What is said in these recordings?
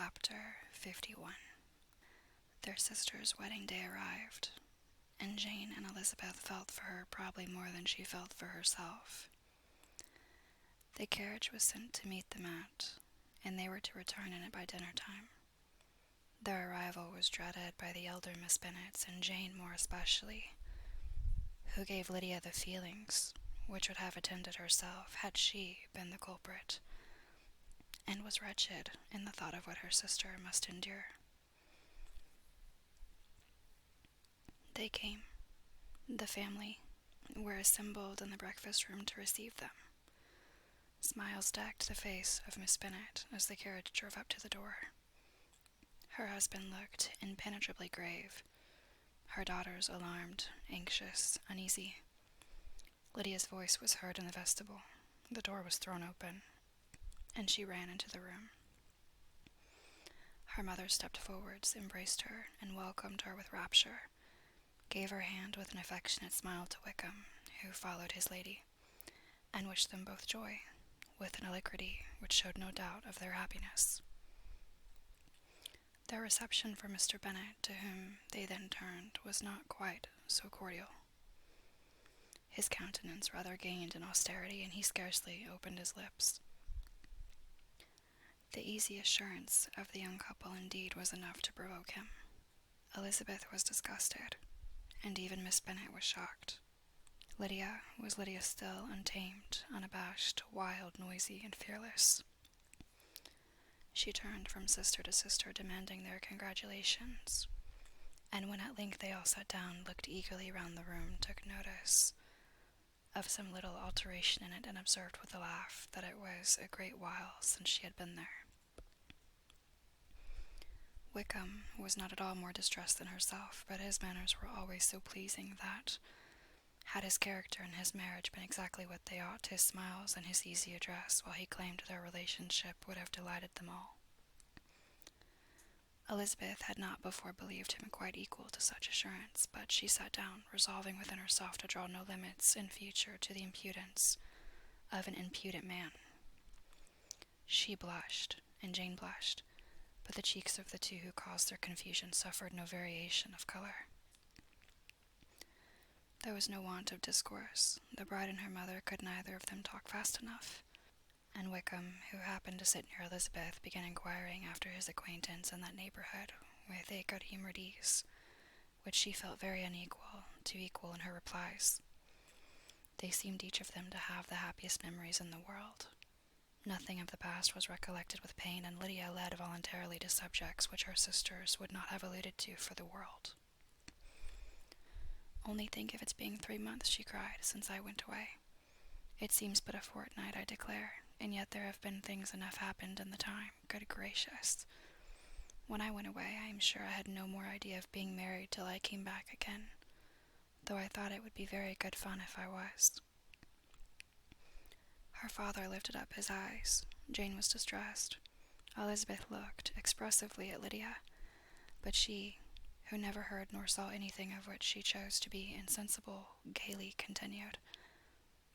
Chapter 51. Their sister's wedding day arrived, and Jane and Elizabeth felt for her probably more than she felt for herself. The carriage was sent to meet them at, and they were to return in it by dinner time. Their arrival was dreaded by the elder Miss Bennets, and Jane more especially, who gave Lydia the feelings which would have attended herself had she been the culprit, and was wretched in the thought of what her sister must endure. They came. The family were assembled in the breakfast room to receive them. Smiles decked the face of Miss Bennet as the carriage drove up to the door. Her husband looked impenetrably grave, her daughters alarmed, anxious, uneasy. Lydia's voice was heard in the vestibule. The door was thrown open, and she ran into the room. Her mother stepped forwards, embraced her, and welcomed her with rapture, gave her hand with an affectionate smile to Wickham, who followed his lady, and wished them both joy, with an alacrity which showed no doubt of their happiness. Their reception for Mr. Bennet, to whom they then turned, was not quite so cordial. His countenance rather gained in austerity, and he scarcely opened his lips. The easy assurance of the young couple indeed was enough to provoke him. Elizabeth was disgusted, and even Miss Bennet was shocked. Lydia was Lydia still, untamed, unabashed, wild, noisy, and fearless. She turned from sister to sister, demanding their congratulations, and when at length they all sat down, looked eagerly round the room, took notice of some little alteration in it, and observed with a laugh that it was a great while since she had been there. Wickham was not at all more distressed than herself, but his manners were always so pleasing that, had his character and his marriage been exactly what they ought, his smiles and his easy address, while he claimed their relationship, would have delighted them all. Elizabeth had not before believed him quite equal to such assurance, but she sat down, resolving within herself to draw no limits in future to the impudence of an impudent man. She blushed, and Jane blushed, but the cheeks of the two who caused their confusion suffered no variation of color. There was no want of discourse. The bride and her mother could neither of them talk fast enough, and Wickham, who happened to sit near Elizabeth, began inquiring after his acquaintance in that neighborhood with a good-humored ease, which she felt very unequal to equal in her replies. They seemed each of them to have the happiest memories in the world. Nothing of the past was recollected with pain, and Lydia led voluntarily to subjects which her sisters would not have alluded to for the world. "Only think of its being 3 months," she cried, "since I went away. It seems but a fortnight, I declare, and yet there have been things enough happened in the time. Good gracious! When I went away, I am sure I had no more idea of being married till I came back again, though I thought it would be very good fun if I was." Her father lifted up his eyes. Jane was distressed. Elizabeth looked expressively at Lydia, but she, who never heard nor saw anything of which she chose to be insensible, gaily continued,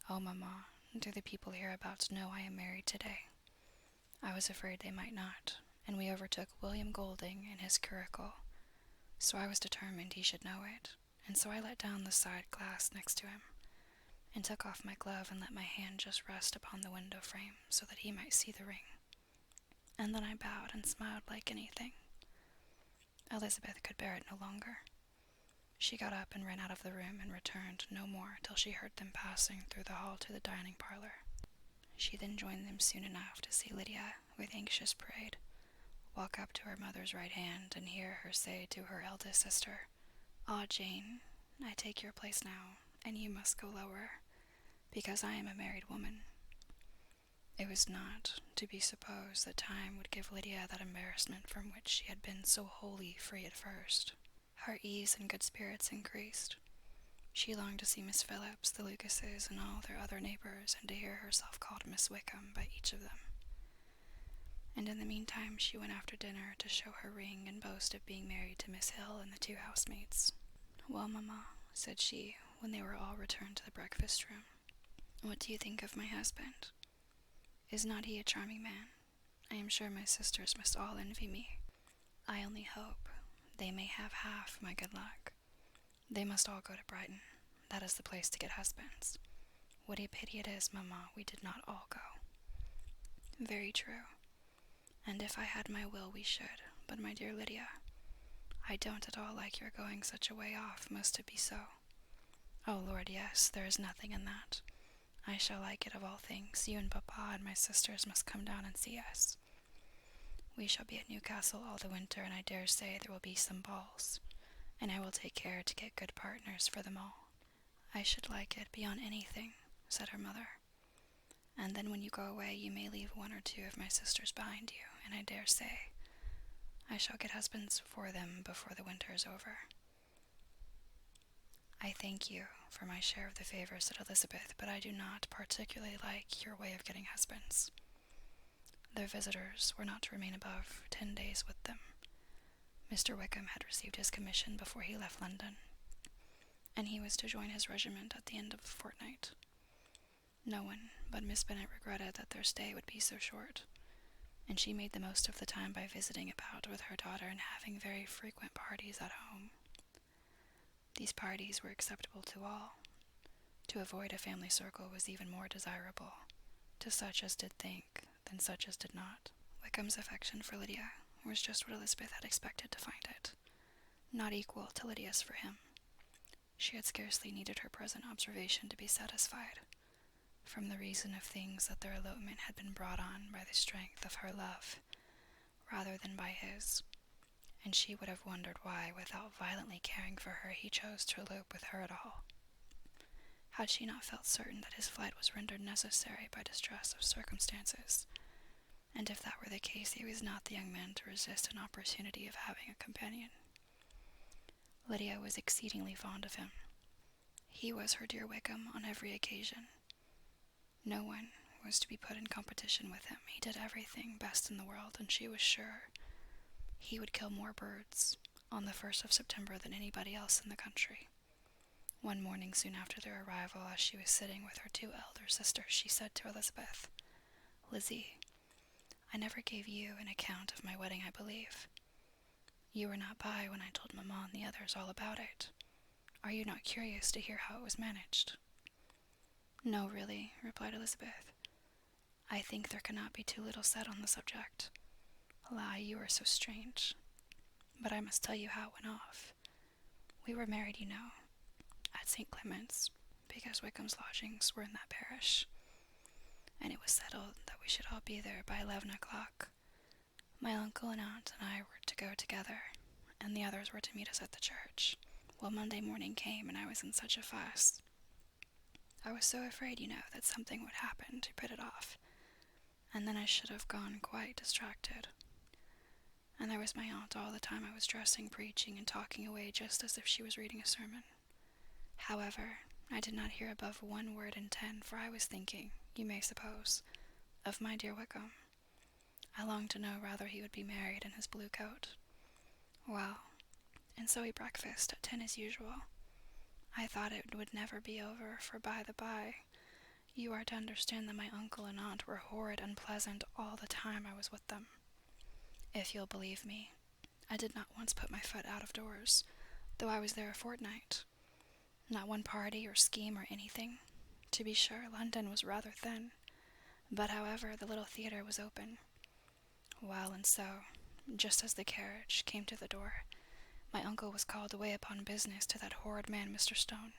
"Oh, mamma, do the people hereabouts know I am married today? I was afraid they might not, and we overtook William Golding in his curricle, so I was determined he should know it, and so I let down the side glass next to him, and took off my glove and let my hand just rest upon the window frame so that he might see the ring, and then I bowed and smiled like anything." Elizabeth could bear it no longer. She got up and ran out of the room, and returned no more till she heard them passing through the hall to the dining parlor. She then joined them soon enough to see Lydia, with anxious parade, walk up to her mother's right hand, and hear her say to her eldest sister, "Ah, Jane, I take your place now, and you must go lower, because I am a married woman." It was not to be supposed that time would give Lydia that embarrassment from which she had been so wholly free at first. Her ease and good spirits increased. She longed to see Miss Phillips, the Lucases, and all their other neighbors, and to hear herself called Miss Wickham by each of them. And in the meantime she went after dinner to show her ring and boast of being married to Miss Hill and the 2 housemaids. "Well, mamma," said she, when they were all returned to the breakfast-room, "what do you think of my husband? Is not he a charming man? I am sure my sisters must all envy me. I only hope they may have half my good luck. They must all go to Brighton. That is the place to get husbands. What a pity it is, mamma, we did not all go. Very true. And if I had my will, we should. But my dear Lydia, I don't at all like your going such a way off. Must it be so? Oh, Lord, yes, there is nothing in that. I shall like it of all things. You and papa and my sisters must come down and see us. We shall be at Newcastle all the winter, and I dare say there will be some balls, and I will take care to get good partners for them all. I should like it beyond anything, said her mother. And then when you go away, you may leave one or two of my sisters behind you, and I dare say I shall get husbands for them before the winter is over. I thank you for my share of the favor, said Elizabeth, but I do not particularly like your way of getting husbands. Their visitors were not to remain above 10 days with them. Mr. Wickham had received his commission before he left London, and he was to join his regiment at the end of the fortnight. No one but Miss Bennet regretted that their stay would be so short, and she made the most of the time by visiting about with her daughter and having very frequent parties at home. These parties were acceptable to all. To avoid a family circle was even more desirable, to such as did think than such as did not. Wickham's affection for Lydia was just what Elizabeth had expected to find it, not equal to Lydia's for him. She had scarcely needed her present observation to be satisfied, from the reason of things that their elopement had been brought on by the strength of her love, rather than by his, and she would have wondered why, without violently caring for her, he chose to elope with her at all, had she not felt certain that his flight was rendered necessary by distress of circumstances, and if that were the case, he was not the young man to resist an opportunity of having a companion. Lydia was exceedingly fond of him. He was her dear Wickham on every occasion. No one was to be put in competition with him. He did everything best in the world, and she was sure he would kill more birds on the 1st of September than anybody else in the country. One morning soon after their arrival, as she was sitting with her 2 elder sisters, she said to Elizabeth, "Lizzie, I never gave you an account of my wedding, I believe. You were not by when I told Mamma and the others all about it. Are you not curious to hear how it was managed?" "No, really," replied Elizabeth. "I think there cannot be too little said on the subject. La, you are so strange. But I must tell you how it went off. We were married, you know, at St. Clement's, because Wickham's lodgings were in that parish, and it was settled that we should all be there by 11 o'clock. My uncle and aunt and I were to go together, and the others were to meet us at the church. Well, Monday morning came, and I was in such a fuss. I was so afraid, you know, that something would happen to put it off, and then I should have gone quite distracted. And there was my aunt all the time I was dressing, preaching, and talking away just as if she was reading a sermon. However, I did not hear above 1 word in 10, for I was thinking, you may suppose, of my dear Wickham. I longed to know whether he would be married in his blue coat. Well, and so we breakfasted at 10 as usual. I thought it would never be over, for by the by, you are to understand that my uncle and aunt were horrid unpleasant all the time I was with them. If you'll believe me, I did not once put my foot out of doors, though I was there a fortnight. Not one party or scheme or anything. To be sure, London was rather thin, but however, the little theatre was open. Well, and so, just as the carriage came to the door, my uncle was called away upon business to that horrid man, Mr. Stone.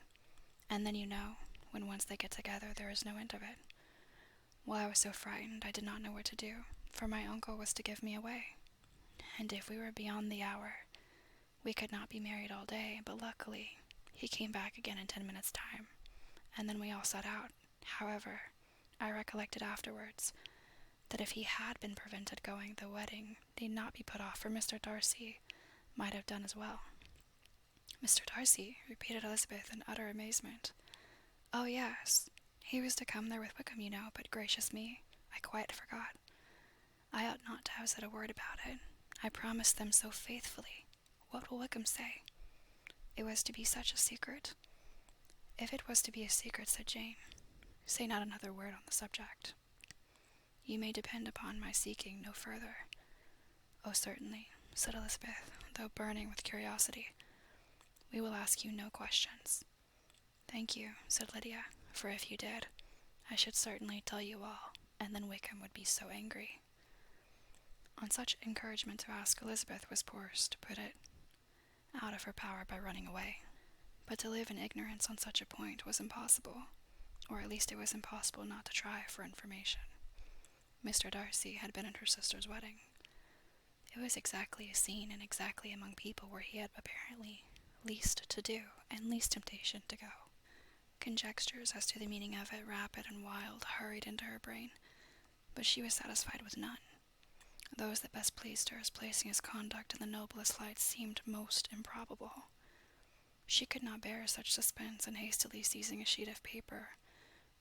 And then, you know, when once they get together, there is no end of it. Well, I was so frightened I did not know what to do, for my uncle was to give me away. And if we were beyond the hour, we could not be married all day, but luckily he came back again in 10 minutes' time, and then we all set out. However, I recollected afterwards that if he had been prevented going, the wedding need not be put off, for Mr. Darcy might have done as well." "Mr. Darcy?" repeated Elizabeth in utter amazement. "Oh, yes. He was to come there with Wickham, you know, but gracious me, I quite forgot. I ought not to have said a word about it. I promised them so faithfully. What will Wickham say? It was to be such a secret." "If it was to be a secret," said Jane, "say not another word on the subject." You may depend upon my seeking no further." "Oh, certainly," said Elizabeth, though burning with curiosity. "We will ask you no questions." "Thank you," said Lydia, "for if you did, I should certainly tell you all, and then Wickham would be so angry." On such encouragement to ask, Elizabeth was forced to put it out of her power by running away. But to live in ignorance on such a point was impossible, or at least it was impossible not to try for information. Mr. Darcy had been at her sister's wedding. It was exactly a scene, and exactly among people where he had apparently least to do and least temptation to go. Conjectures as to the meaning of it, rapid and wild, hurried into her brain, but she was satisfied with none. Those that best pleased her as placing his conduct in the noblest light seemed most improbable. She could not bear such suspense, and hastily seizing a sheet of paper,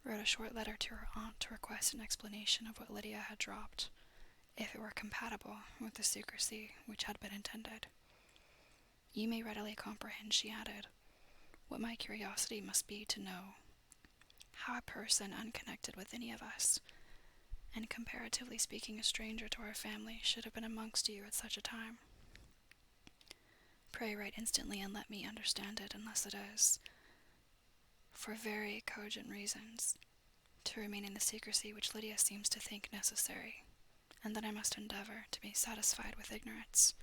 wrote a short letter to her aunt to request an explanation of what Lydia had dropped, if it were compatible with the secrecy which had been intended. "You may readily comprehend," she added, "what my curiosity must be to know how a person unconnected with any of us, and comparatively speaking a stranger to our family, should have been amongst you at such a time. Pray write instantly and let me understand it, unless it is, for very cogent reasons, to remain in the secrecy which Lydia seems to think necessary, and that I must endeavour to be satisfied with ignorance.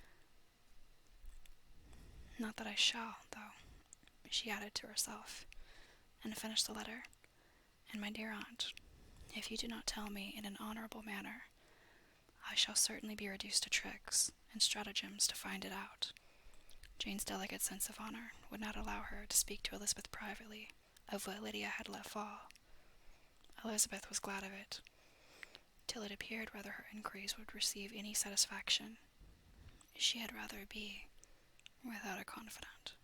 Not that I shall, though," she added to herself, and finished the letter. "And my dear aunt, if you do not tell me in an honourable manner, I shall certainly be reduced to tricks and stratagems to find it out." Jane's delicate sense of honour would not allow her to speak to Elizabeth privately of what Lydia had let fall. Elizabeth was glad of it, till it appeared whether her inquiries would receive any satisfaction. She had rather be without a confidant.